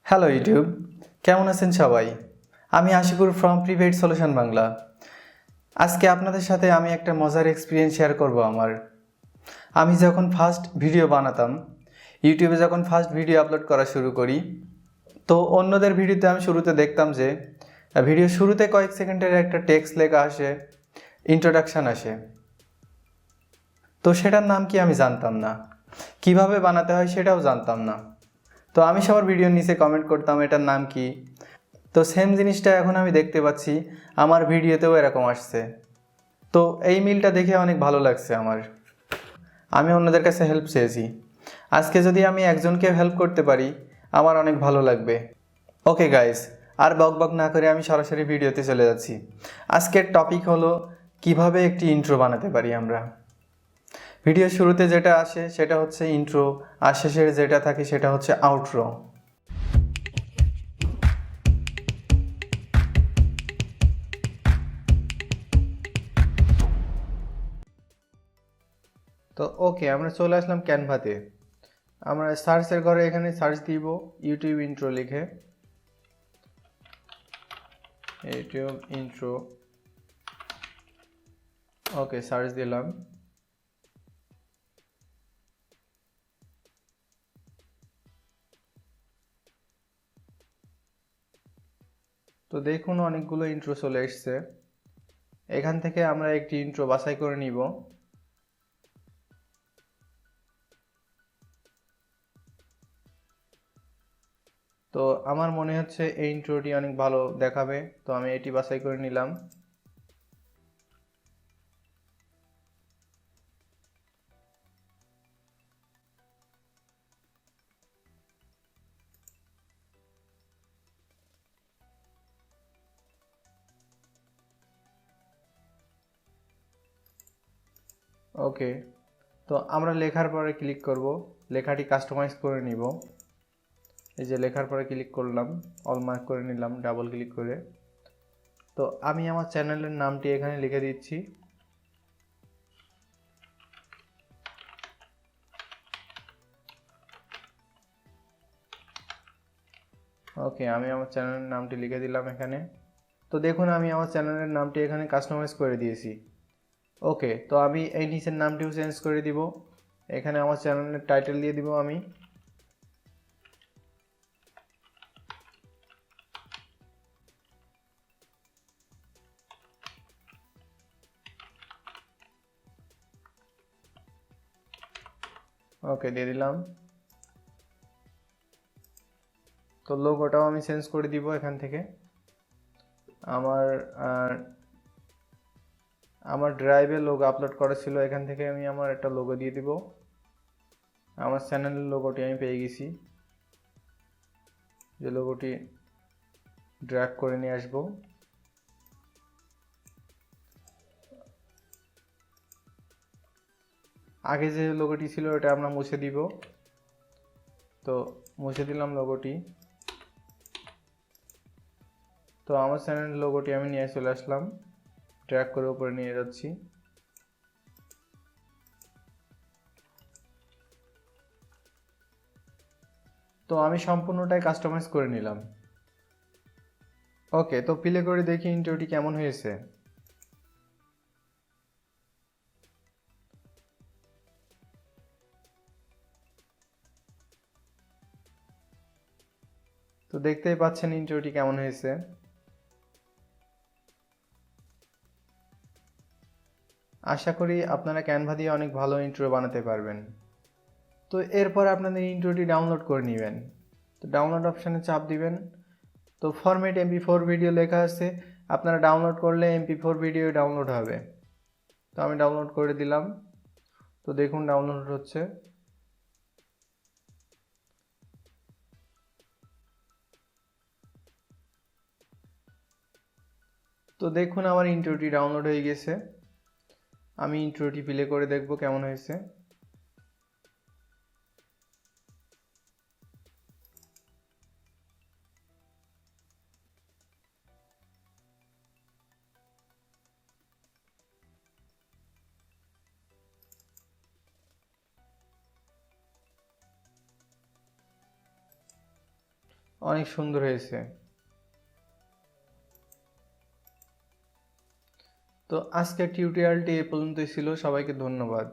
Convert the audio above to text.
Hello YouTube, কেমন আছেন সবাই? আমি Ashikur from prepaid solution Bangla. আজকে আপনাদের সাথে আমি একটা মজার এক্সপিরিয়েন্স শেয়ার করব আমার। আমি যখন ফার্স্ট ভিডিও বানাতাম, ইউটিউবে যখন ফার্স্ট ভিডিও আপলোড করা শুরু করি, তো অন্যদের ভিডিওতে আমি শুরুতে দেখতাম যে ভিডিও শুরুতে কয়েক সেকেন্ডের একটা টেক্সট লেখা আসে, ইন্ট্রোডাকশান আসে। তো সেটার নাম কি আমি জানতাম না, কিভাবে বানাতে হয় সেটাও জানতাম না। তো আমি সবার ভিডিওর নিচে কমেন্ট করতাম এটার নাম কি। তো সেম জিনিসটা এখন আমি দেখতে পাচ্ছি আমার ভিডিওতেও এরকম আসছে। তো এই মিলটা দেখে অনেক ভালো লাগছে আমার। আমি অন্যদের কাছে হেল্প চেয়েছি। আজকে যদি আমি একজনকে হেল্প করতে পারি আমার অনেক ভালো লাগবে। ওকে গাইস, আর বক না করে আমি সরাসরি ভিডিওতে চলে যাচ্ছি। আজকের টপিক হলো কিভাবে একটি ইন্ট্রো বানাতে পারি আমরা। ভিডিও শুরুতে যেটা আসে সেটা হচ্ছে ইন্ট্রো, আর শেষের যেটা থাকে সেটা হচ্ছে আউটরো। তো ওকে, আমরা চলে আসলাম ক্যানভাতে। আমরা সার্চের ঘরে এখানে সার্চ দিব ইউটিউব ইন্ট্রো লিখে। ইউটিউব ইন্ট্রো, ওকে সার্চ দিলাম। তো দেখুন অনেকগুলো ইন্ট্রো চলে এসছে। এখান থেকে আমরা একটি ইন্ট্রো বাছাই করে নিব। তো আমার মনে হচ্ছে এই ইন্ট্রোটি অনেক ভালো দেখাবে, তো আমি এটি বাছাই করে নিলাম। ওকে, তো আমরা লেখার পরে ক্লিক করব, লেখাটি কাস্টমাইজ করে নিব। এই যে লেখার পরে ক্লিক করলাম, অল মার্ক করে নিলাম ডাবল ক্লিক করে। তো আমি আমার চ্যানেলের নামটি এখানে লিখে দিচ্ছি। ওকে, আমি আমার চ্যানেলের নামটি লিখে দিলাম এখানে। তো দেখুন আমি আমার চ্যানেলের নামটি এখানে কাস্টমাইজ করে দিয়েছি। ওকে, তো আমি এই নিচের নামটিও চেঞ্জ করে দিব। এখানে আমার চ্যানেলের টাইটেল দিয়ে দিব আমি। ওকে দিয়ে দিলাম। তো লোগোটাও আমি চেঞ্জ করে দিব এখান থেকে। আমার আমার ড্রাইভে লোগো আপলোড করা ছিল, এখান থেকে আমি আমার একটা লোগো দিয়ে দিব। আমার চ্যানেলের লোগোটি আমি পেয়ে গেছি, যে লোগোটি ড্র্যাগ করে নিয়ে আসবো। আগে যে লোগোটি ছিল ওটা আমরা মুছে দিব। তো মুছে দিলাম লোগোটি। তো আমার চ্যানেলের লোগোটি আমি নিয়ে চলে আসলাম, ড্র্যাগ করে উপরে নিয়ে যাচ্ছি। তো আমি সম্পূর্ণটাই কাস্টমাইজ করে নিলাম। ওকে, তো প্লে করে দেখি ইন্ট্রোটি কেমন হয়েছে। তো দেখতেই পাচ্ছেন ইন্ট্রোটি কেমন হয়েছে। আশা করি আপনারা ক্যানভা দিয়ে অনেক ভালো ইন্ট্রো বানাতে পারবেন। তো এরপর আপনাদের ইন্ট্রোটি ডাউনলোড করে নেবেন। তো ডাউনলোড অপশানে চাপ দিবেন। তো ফরম্যাট MP4 ভিডিও লেখা আছে, আপনারা ডাউনলোড করলে MP4 ভিডিও ডাউনলোড হবে। তো আমি ডাউনলোড করে দিলাম। তো দেখুন ডাউনলোড হচ্ছে। তো দেখুন আমার ইন্ট্রোটি ডাউনলোড হয়ে গেছে। আমি ইন্ট্রোটি প্লে করে দেখব কেমন হয়েছে। অনেক সুন্দর হয়েছে। তো আজকের টিউটোরিয়ালটি এই পর্যন্তই ছিল। সবাইকে ধন্যবাদ।